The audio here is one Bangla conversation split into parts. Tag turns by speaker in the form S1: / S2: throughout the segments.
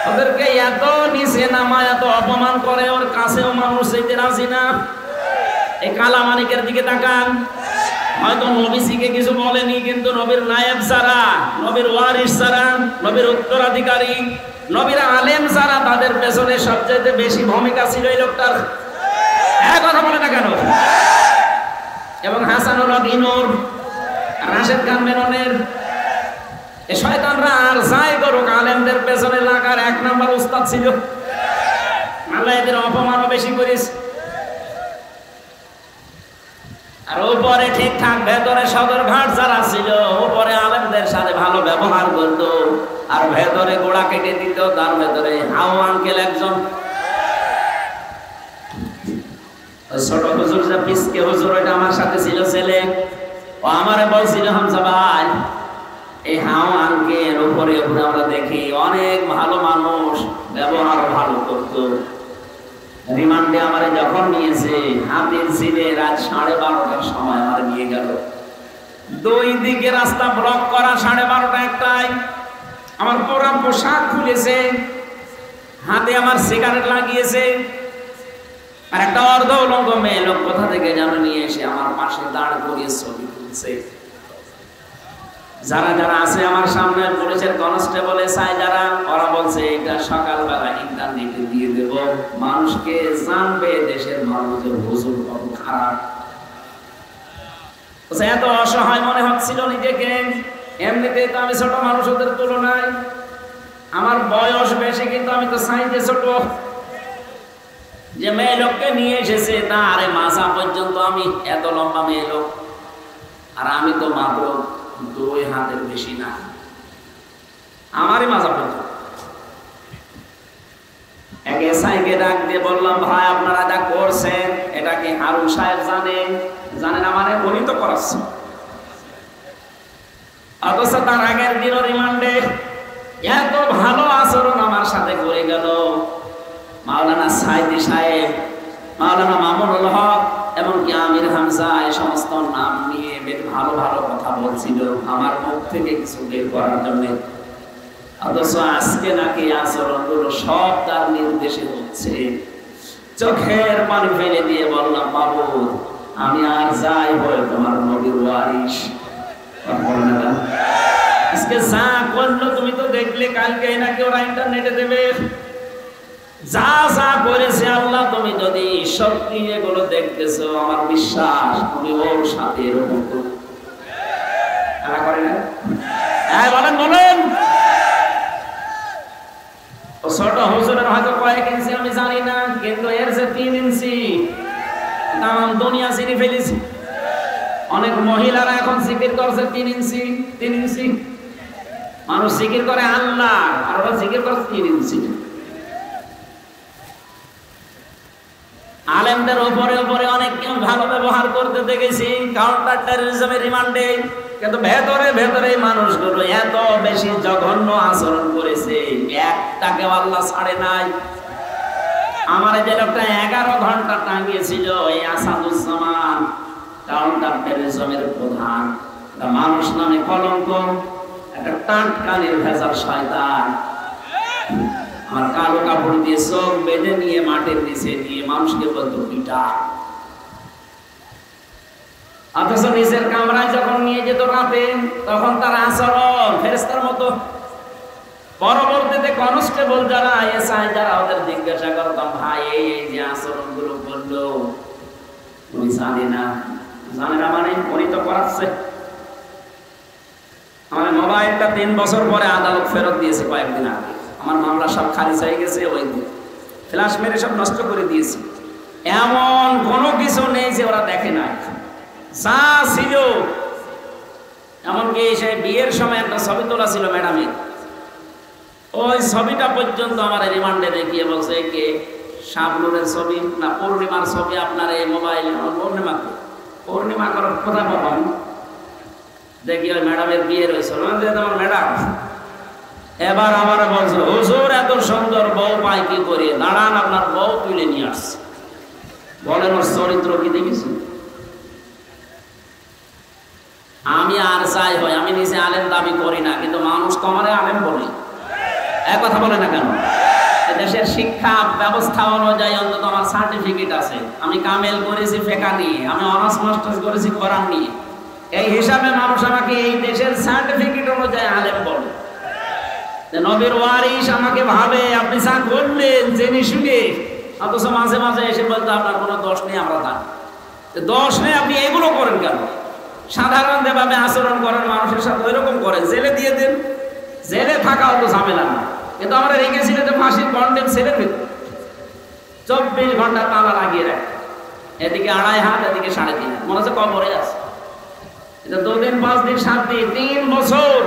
S1: ওদেরকে এত নিচে নামায় এত অপমান করে, ওর কাছেও মানুষ যেতে রাজি না। এই কালামানিকের দিকে তাকান, হয়তো নবীজিকে কিছু বলেনি, কিন্তু নবীর নায়েব যারা, নবীর ওয়ারিস যারা, নবীর উত্তরাধিকারী, নবীর আলেম যারা, তাদের পেছনে সবচেয়ে বেশি ভূমিকা ছিল এই লোকটার। কথা বলে না কেন? এবং হাসানুল হক ইনুর, রাশেদ খান মেননের, এই শয়তানরা আর যাই করুক, আলেমদের পেছনে লাগার 1 নাম্বার উস্তাদ ছিল। আল্লাহ এদের অপমানও বেশি করিস। আর উপরে ঠিকঠাক, ভেতরে সদরঘাট যারা ছিল, উপরে আলেমদের সাথে ভালো ব্যবহার করতো, আর ভেতরে গোড়া কেটে দিত। তার ভেতরে হাও আঙ্কেল একজন, ছোট হুজুর যে পিসকে হুজুর, ওইটা আমার সাথে ছিল ছেলে, ও আমারে বলছিল, হামজা ভাই এই হাও আঙ্কেল উপরে উপরে আমরা দেখি অনেক ভালো মানুষ, ব্যবহার ভালো করতো। রিমান্ডে আমারে যখন নিয়েছে, হাতির ছিলে রাত 12:30টার সময় আমার নিয়ে গেল। 2 দিকে রাস্তা ব্লক করা, 12:30 একটায় আমার পুরো পোশাক খুলেছে, হাতে আমার সিগারেট লাগিয়েছে, আর একটা অর্ধ উলঙ্গ মেয়ে লোক কোথা থেকে যেন নিয়ে এসে আমার পাশে দাঁড় করিয়ে ছবি তুলছে। যারা যারা আছে আমার সামনে, পুলিশের কনস্টেবল এসআই যারা, ওরা বলছে এটা সকালবেলা ইন্টারনেটে দিয়ে দেব, মানুষকে জানবে দেশের মানুষের হুজুর কত খারাপ। এত অসহায় মনে হচ্ছিল নিজেকে। এমনিতেই তো আমি ছোট মানুষ ওদের তুলনায়, আমার বয়স বেশি, কিন্তু আমি তো সাইজে ছোট। যে মেয়ে লোককে নিয়ে এসেছে তার মাথা পর্যন্ত আমি এত লম্বা মেয়ে লোক, আর আমি তো মাত্র 2 হাতের বেশি না, আমারই মাজা পর্যন্ত। এক এসআইকে ডাক দিয়ে বললাম, ভাই আপনারা যা করছেন এটা কি হারুন সাহেব জানেন? জানে না মানে? উনি তো করাচ্ছে। অথচ তার আগের দিন রিমান্ডে এত ভালো আচরণ আমার সাথে করে গেল। মাওলানা সাইদি সাহেব, মাওলানা মামুনুল হক, এমনকি আমির হামজা, এই সমস্ত নাম নিয়ে বেশ ভালো ভালো কথা বলছিল আমার মুখ থেকে কিছু বের করার জন্য। অথচ আজকে নাকি আচরণগুলো সব তার নির্দেশে হচ্ছে। চোখের পানি ফেলে দিয়ে বললাম, বাবু আমি আর যাই হই তোমার নবীর ওয়ারিস। আজকে যা করলো তুমি তো দেখলে, কালকে নাকি ওরা ইন্টারনেটে দেবে। যা যা করেছে আল্লাহ, তুমি যদি সত্যি এগুলো দেখতেছো, আমার বিশ্বাস তুমি ওর সাথে এরকম করে না। হ্যাঁ বলেন বলেন। ও ছোট হুজুরের হয়তো কয়েক ইঞ্চি আমি জানি না, কিন্তু এর যে 3 ইঞ্চি তাম দুনিয়া চিনি ফেলেছি। অনেক মহিলারা এখন জিকির করছে 3 ইঞ্চি 3 ইঞ্চি। মানুষ জিকির করে আল্লাহ, আর ওরা জিকির করে 3 ইঞ্চি। আলেমদের উপরে উপরে অনেক ভালো ব্যবহার করতে দেখেছি কাউন্টার টেররিজমের রিমান্ডে, কিন্তু ভেতরে ভেতরে মানুষগুলো এত বেশি জঘন্য আচরণ করেছে, একটাকে আল্লাহ ছাড়ে নাই। আমার যে লোকটা 11 ঘন্টা টাঙিয়েছিল, এই আসাদুজ্জামান, কাউন্টার টেররিজমের প্রধান, মানুষ নামে কলঙ্ক, একটা টাটকানির ভেজাল শয়তান। আমার কালো কাপড় দিয়ে চোখ বেঁধে নিয়ে মাটির নিচে নিয়ে মানুষকে বলতো পিটা। অথচ নিজের কামরায় যখন নিয়ে যেত রাতে, তখন তার আচরণ ফেরেশতার মতো। পরবর্তীতে কনস্টেবল যারা, এসআই যারা, ওদের জিজ্ঞাসা করতাম, ভাই এই যে আচরণ গুলো করলো, উনি জানে না। জানে না মানে? উনি তো করাচ্ছে। আমার মোবাইলটা 3 বছর পরে আদালত ফেরত দিয়েছে কয়েকদিন আগে। আমার মামলা সব খারিজ হয়ে গেছে, ওই ফ্ল্যাশ মেরে সব নষ্ট করে দিয়েছে। এমন কোনো কিছু নেই যে ওরা দেখে নাই, যা ছিল। এমনকি সে বিয়ের সময় একটা ছবি তোলা ছিল ম্যাডামের, ওই ছবিটা পর্যন্ত আমার রিমান্ডে দেখিয়ে বলছে, কে শাবনুরের ছবি না পূর্ণিমার ছবি আপনার এই মোবাইল? পূর্ণিমা করার কথা বললাম, দেখি ওই ম্যাডামের বিয়ে রয়েছে। আমার ম্যাডাম এবার আমার বলছে, হুজুর এত সুন্দর বউ পাই কি করে? দাঁড়ান, আপনার বউ তুলে নিয়ে আসছে। বলেন ওর চরিত্র কি দেখেছি? আমি আর চাই হয়, আমি নিজে আলেম দাবি করি না, কিন্তু মানুষ তো আমারে আলেম বলে। এক কথা বলে না কেন? দেশের শিক্ষা ব্যবস্থা অনুযায়ী অন্তত আমার সার্টিফিকেট আছে, আমি কামেল করেছি ফেকা নিয়ে, আমি অনার্স মাস্টার্স করেছি কোরআন নিয়ে। এই হিসাবে মানুষ আমাকে এই দেশের সার্টিফিকেট অনুযায়ী আলেম বলে। নবীর ওয়ারিস আমাকে ভাবে আপনি যা করলেন জেনে শুনে, অথচ মাঝে মাঝে এসে বলতে আপনার কোনো দোষ নেই, আমরা জানি দোষ নেই, আপনি এগুলো করেন কেন? সাধারণ যেভাবে আচরণ করেন মানুষের সাথে ওইরকম করেন, জেলে দিয়ে দেন, জেলে থাকা অত ঝামেলা না। কিন্তু আমরা রেখেছিল যে ফাঁসির কন্ডেম ছেলের ভিতরে 24 ঘন্টা তালা লাগিয়ে রাখে, এদিকে 2.5 হাত, এদিকে 3.5 হাত, মনে হচ্ছে কবরে আছে। এটা 2 দিন 5 দিন 7 দিন 3 বছর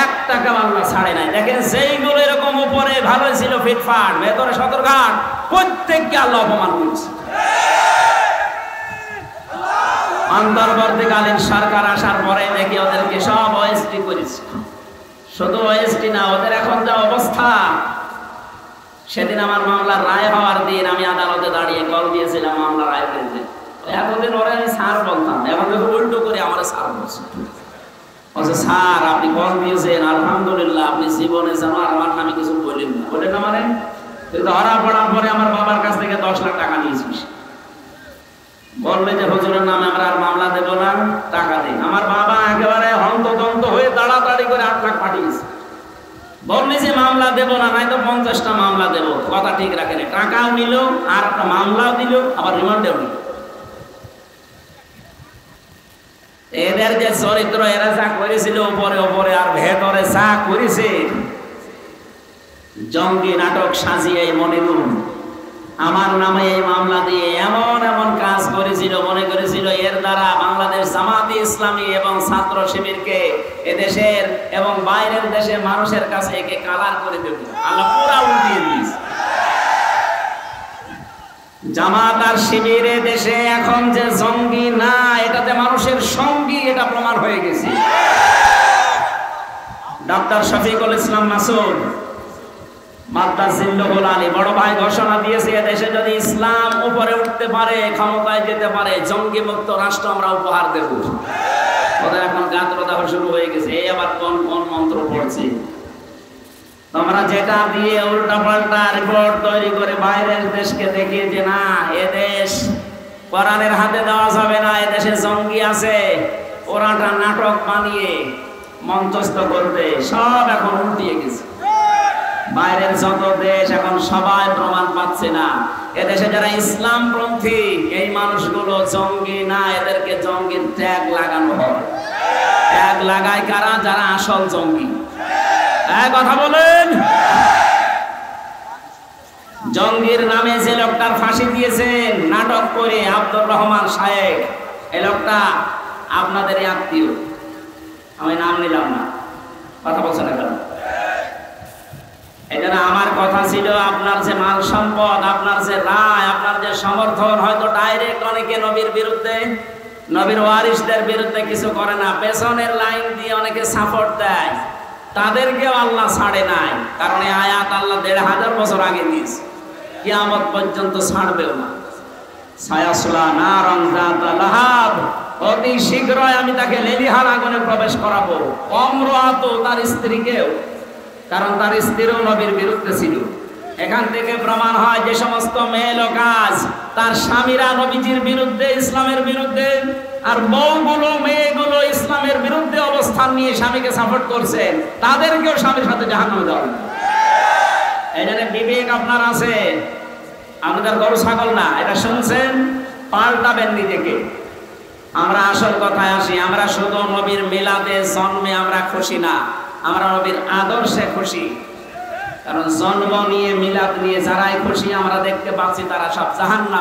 S1: 1 টাকা আল্লাহ ছাড়ে নাই। দেখেন সেইগুলো এরকম উপরে ভালো ছিল ফিটফাট, ভেতরে সদরঘাট, প্রত্যেককে আল্লাহ অপমান করেছে। অন্তর্বর্তীকালীন সরকার আসার পরে দেখি ওদেরকে সব ওএসটি করেছে। শুধু ওএসটি না, ওদের এখন যা অবস্থা, সেদিন আমার মামলার রায় হওয়ার দিন আমি আদালতে দাঁড়িয়ে কল দিয়েছিলাম মামলা রায় পেতে। এতদিন ওরা আমি স্যার বলতাম, এখন দেখো উল্টো করে আমার স্যার বলছে। স্যার আপনি কল দিয়েছেন, আলহামদুলিল্লাহ, আপনি জীবনে যেন আর আমার নামে কিছু বললেন না। বললেন না মানে ধরা পড়ার পরে আমার বাবার কাছ থেকে 10 লাখ টাকা নিয়েছিস, বললে যে হুজুরের নামে আমরা আর মামলা দেব না, টাকা দিন। আমার বাবা একেবারে হন্তদন্ত হয়ে তাড়াতাড়ি করে 8 লাখ পাঠিয়েছে। বললি যে মামলা দেব না, নয়তো 50টা মামলা দেব। কথা ঠিক রাখেনি, টাকাও নিল আর একটা মামলাও দিল, আবার রিমান্ডেও নিল। এদের যে চরিত্র, এরা যা করেছিল উপরে উপরে আর ভেতরে যা করেছে, জঙ্গি নাটক সাজিয়ে মনিরুল আমার নামে এই মামলা দিয়ে এমন এমন কাজ করেছিল, মনে করেছিল এর দ্বারা বাংলাদেশ জামাতে ইসলামী এবং ছাত্র শিবিরকে এদেশের এবং বাইরের দেশের মানুষের কাছে একে কালার করে দেবে। আল্লাহ পুরা উল্টিয়ে দিয়েছে। জামাত আর শিবিরে দেশে এখন যে জঙ্গি না, এটাতে মানুষের সঙ্গী, এটা প্রমাণ হয়ে গেছে। ডক্টর শফিকুল ইসলাম মাসুদ মাদ্দাজিল্লুহুল আলী বড় ভাই ঘোষণা দিয়েছে, এদেশে যদি ইসলাম উপরে উঠতে পারে, ক্ষমতায় যেতে পারে, জঙ্গি মুক্ত রাষ্ট্র আমরা উপহার দেব। ওদের এখন গাত্রদাহ শুরু হয়ে গেছে। এই আবার কোন কোন মন্ত্র পড়ছে, তোমরা যেটা দিয়ে উল্টা পাল্টা রিপোর্ট তৈরি করে বাইরের দেশকে দেখিয়ে যে না এদেশ কোরআনের হাতে দেওয়া যাবে না, এদেশে জঙ্গি আছে, ওরাটা নাটক বানিয়ে মঞ্চস্থ করতে সব এখন উল্টিয়ে গেছে। বাইরের যত দেশ এখন সবাই প্রমাণ পাচ্ছে না এদেশে যারা ইসলামপন্থী এই মানুষগুলো জঙ্গি না, এদেরকে জঙ্গির ট্যাগ লাগানো হয়। ট্যাগ লাগায় কারা? যারা আসল জঙ্গি। কথা বলেন। জঙ্গির নামে যে লোকটার ফাঁসি দিয়েছেন নাটক করে আব্দুর রহমান শায়েখ, এই লোকটা আপনাদেরই আত্মীয়, আমি নাম নিলাম না, কথা বলছে না কেন? এটা আমার কথা ছিল, আপনার যে মাল সম্পদ, আপনার যে রায়, আপনার যে সমর্থন, হয়তো ডাইরেক্ট অনেকে নবীর বিরুদ্ধে, নবীর ওয়ারিসদের বিরুদ্ধে কিছু করে না, পেছনের লাইন দিয়ে অনেকে সাপোর্ট দেয়, তাদেরকেও আল্লাহ ছাড়ে নাই। কারণ এই আয়াত আল্লাহ 1500 বছর আগে দিয়েছে, কিয়ামত পর্যন্ত ছাড়বেও না। সায়াসলা নারান যাতা লাহাব, অতি শীঘ্রই আমি তাকে লেলিহান আগুনে প্রবেশ করাবো। অমরাত, তার স্ত্রীকেও, কারণ তার স্ত্রীও নবীর বিরুদ্ধে ছিল। এখান থেকে প্রমাণ হয় যে সমস্ত মেয়ে লোকাজ তার স্বামীরা নবীজির বিরুদ্ধে, ইসলামের বিরুদ্ধে, আর বউগুলো মেয়েগুলো ইসলামের বিরুদ্ধে অবস্থান নিয়ে স্বামীকে সাপোর্ট করছে, তাদেরকেও স্বামীর সাথে জাহান্নামে দেওয়া হবে। এই জন্য বিবেক আপনার আছে, আপনাদের গরু ছাগল না। এটা শুনছেন, পাল্টাবেন নিজেকে। আমরা আসল কথায় আসি, আমরা শুধু নবীর মিলাদে জন্মে আমরা খুশি না, আমরা নবীর আদর্শে খুশি। কারণ জন্ম নিয়ে মিলাদ নিয়ে যারাই খুশি আমরা দেখতে পাচ্ছি তারা সব জাহান্নামে।